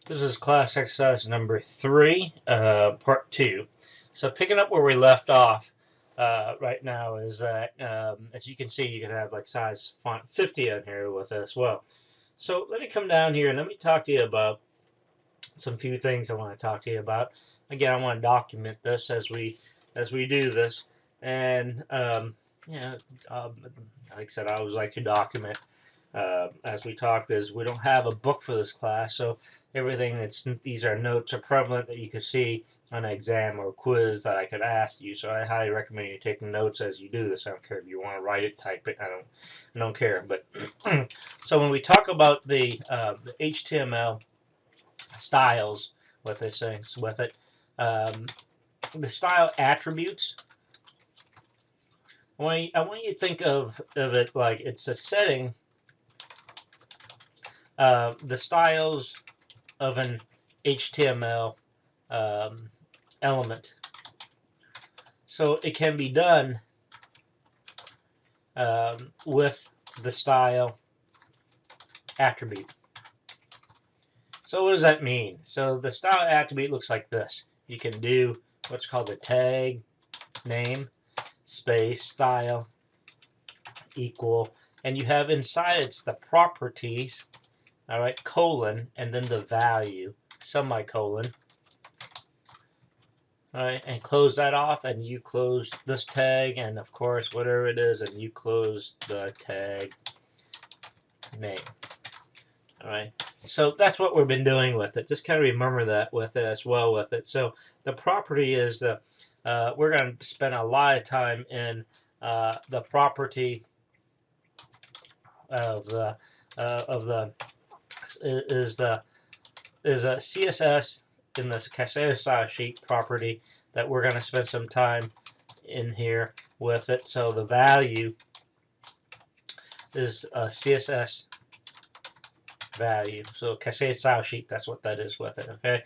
This is class exercise number 3, part 2. So picking up where we left off right now is that, as you can see, you can have like size font 50 on here with it as well. So let me come down here and let me talk to you about some few things I want to talk to you about. Again, I want to document this as we do this, and yeah, like I said, I always like to document as we talk, because we don't have a book for this class, so everything these are notes are prevalent that you could see on an exam or a quiz that I could ask you. So I highly recommend you taking notes as you do this. I don't care if you want to write it, type it. I don't care. But so when we talk about the HTML styles with this things with it, the style attributes. I want you to think of it like it's a setting. The styles of an HTML element. So it can be done with the style attribute. So what does that mean? So the style attribute looks like this. You can do what's called a tag name space style equal, and you have inside it's the properties, all right, colon, and then the value, semicolon. All right, and close that off, and you close this tag, and of course, whatever it is, and you close the tag name. All right, so that's what we've been doing with it. Just kind of remember that with it as well with it. So the property is we're going to spend a lot of time in the property of the is a CSS in this Caseo style sheet property that we're going to spend some time in here with it. So the value is a CSS value. So Caseo style sheet, that's what that is with it. Okay,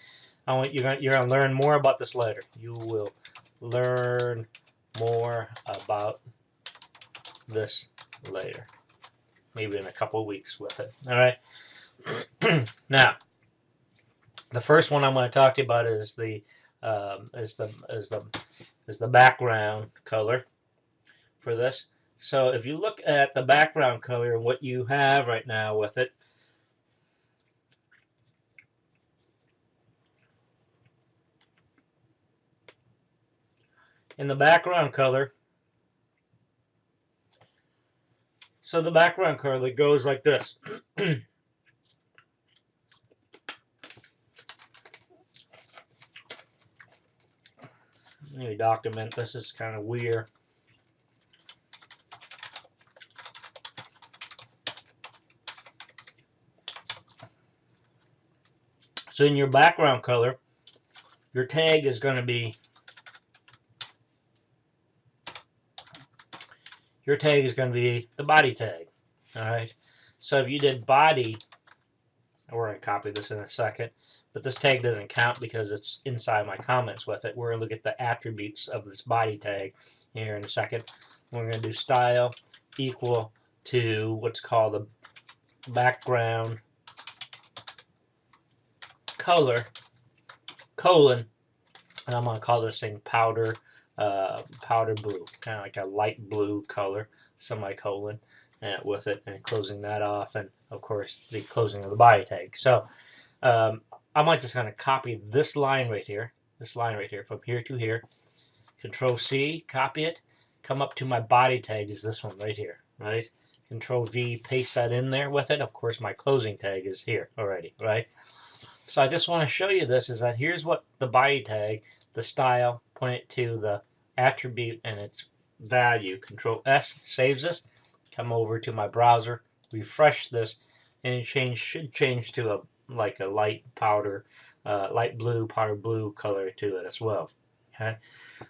you're going to learn more about this later. You will learn more about this later, maybe in a couple of weeks with it. All right. Now, the first one I'm going to talk to you about is the background color for this. So if you look at the background color and what you have right now with it, in the background color, so the background color goes like this. Let me document this. Is kind of weird. So in your background color, your tag is going to be the body tag. All right. So if you did body, we're going to copy this in a second, but this tag doesn't count because it's inside my comments with it. We're going to look at the attributes of this body tag here in a second. We're going to do style equal to what's called the background color, colon, and I'm going to call this thing powder blue, kind of like a light blue color, semicolon, with it, and closing that off, and of course the closing of the body tag. So I might just kind of copy this line right here, from here to here. Control C, copy it, come up to my body tag is this one right here, right? Control V, paste that in there with it. Of course, my closing tag is here already, right? So I just want to show you this, is that here's what the body tag, the style, point it to the attribute and its value. Control S saves this. Come over to my browser, refresh this, and it should change to a light blue, powder blue color to it as well. Okay.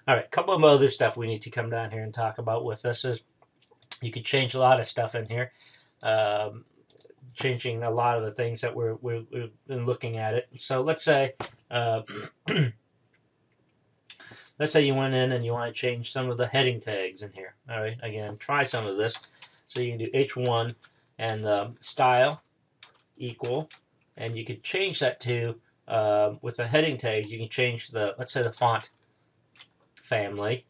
All right. A couple of other stuff we need to come down here and talk about with this is you could change a lot of stuff in here. Changing a lot of the things that we've been looking at it. So let's say let's say you went in and you want to change some of the heading tags in here. All right, again, try some of this. So you can do H1 and style equal and you could change that to with the heading tags. You can change the, let's say, the font family,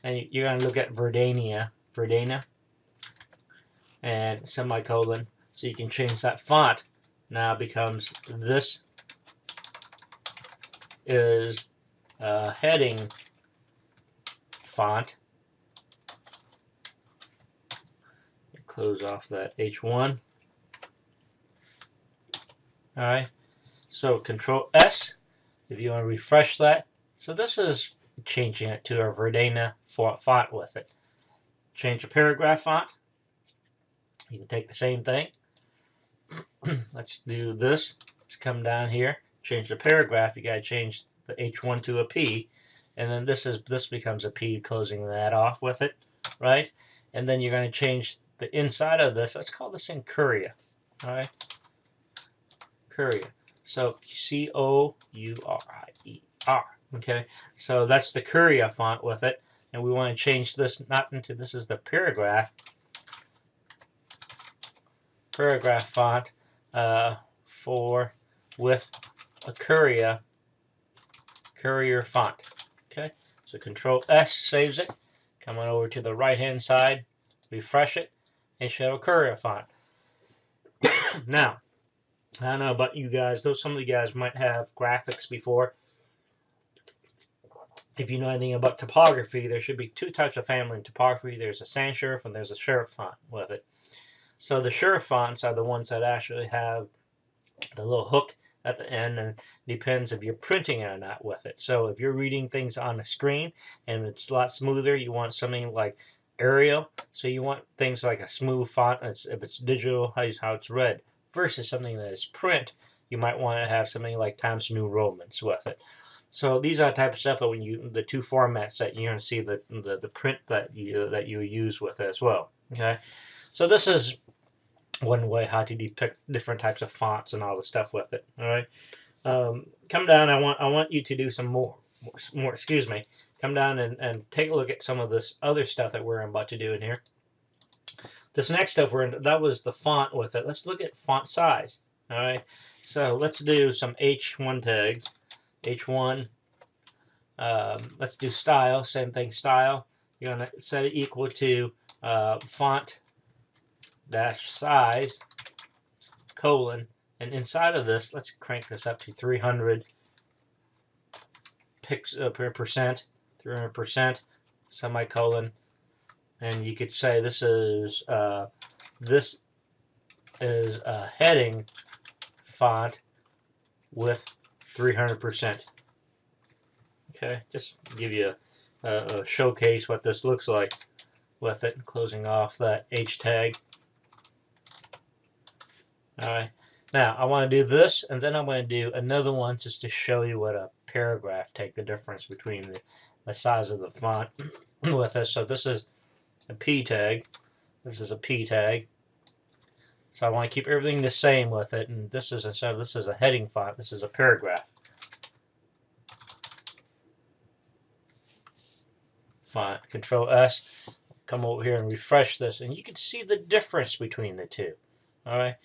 and you're going to look at Verdana, and semicolon. So you can change that font. Now becomes, this is heading font. Close off that H1. All right. So Control S if you want to refresh that. So this is changing it to a Verdana font with it. Change a paragraph font. You can take the same thing. Let's do this. Let's come down here. Change the paragraph. You got to change the H1 to a P, and then this becomes a P, closing that off with it, right? And then you're going to change the inside of this. Let's call this in Courier. All right. Courier. So Courier. Okay. So that's the Courier font with it, and we want to change this not into, this is the paragraph font for with a Courier font. Okay. So Control S saves it. Come on over to the right hand side, refresh it, and show a Courier font. Now, I don't know about you guys, though some of you guys might have graphics before. If you know anything about typography, there should be two types of family in typography. There's a sans serif and there's a serif font with it. So the serif fonts are the ones that actually have the little hook at the end, and depends if you're printing or not with it. So if you're reading things on a screen and it's a lot smoother, you want something like Arial. So you want things like a smooth font. If it's digital, how it's read. Versus something that is print, you might want to have something like Times New Romans with it. So these are the type of stuff that when you, the two formats that you're going to see the print that you use with it as well. Okay, so this is one way how to depict different types of fonts and all the stuff with it. All right, come down. I want you to do some more. Excuse me. Come down and take a look at some of this other stuff that we're about to do in here. This next stuff that was the font with it. Let's look at font size. All right, so let's do some H1 tags. H1. Let's do style. Same thing, style. You're going to set it equal to font dash size colon, and inside of this, let's crank this up to 300 percent, 300% semicolon, and you could say this is a heading font with 300%. Okay, just give you a showcase what this looks like with it. Closing off that H tag. All right, now I want to do this, and then I'm going to do another one just to show you what a paragraph take, the difference between the size of the font with this. So this is a P tag. This is a P tag. So I want to keep everything the same with it, and this is a heading font. This is a paragraph font. Control S. Come over here and refresh this, and you can see the difference between the two. All right,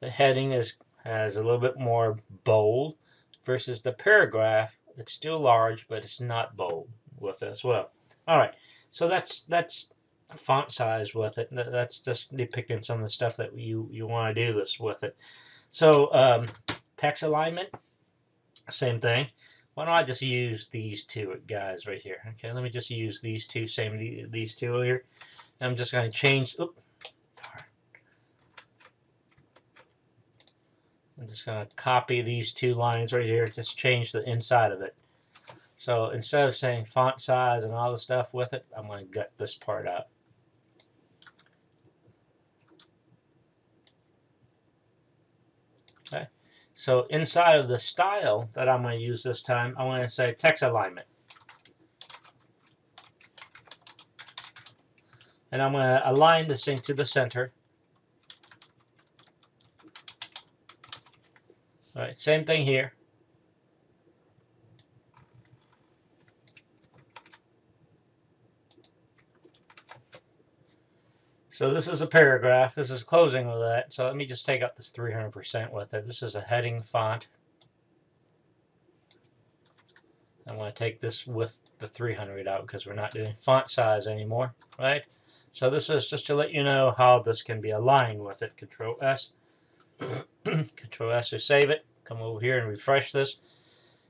the heading has a little bit more bold versus the paragraph. It's still large, but it's not bold with it as well. All right, so that's font size with it. That's just depicting some of the stuff that you want to do this with it. So Tex Alignment, same thing. Why don't I just use these two guys right here? Okay, let me just use these two, these two here. And I'm just going to change. Oops, I'm just going to copy these two lines right here. Just change the inside of it. So instead of saying font size and all the stuff with it, I'm going to gut this part out. Okay. So inside of the style that I'm going to use this time, I want to say Tex Alignment. And I'm going to align this thing to the center. All right, same thing here. So this is a paragraph. This is closing with that. So let me just take out this 300% with it. This is a heading font. I'm going to take this with the 300 out because we're not doing font size anymore, right? So this is just to let you know how this can be aligned with it. Control S. Control S to save it. Come over here and refresh this.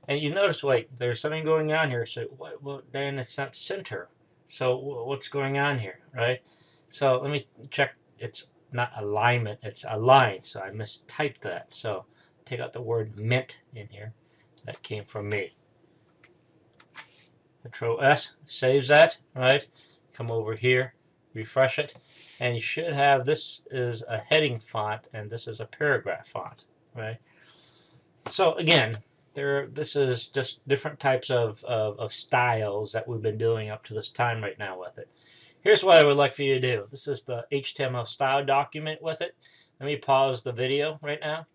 And you notice, wait, there's something going on here. So, well, then it's not center. So what's going on here, right? So let me check. It's not alignment, it's align. So I mistyped that. So take out the word mint in here. That came from me. Control S saves that, right? Come over here, refresh it, and you should have, this is a heading font and this is a paragraph font, right? So again, this is just different types of styles that we've been doing up to this time right now with it. Here's what I would like for you to do. This is the HTML style document with it. Let me pause the video right now.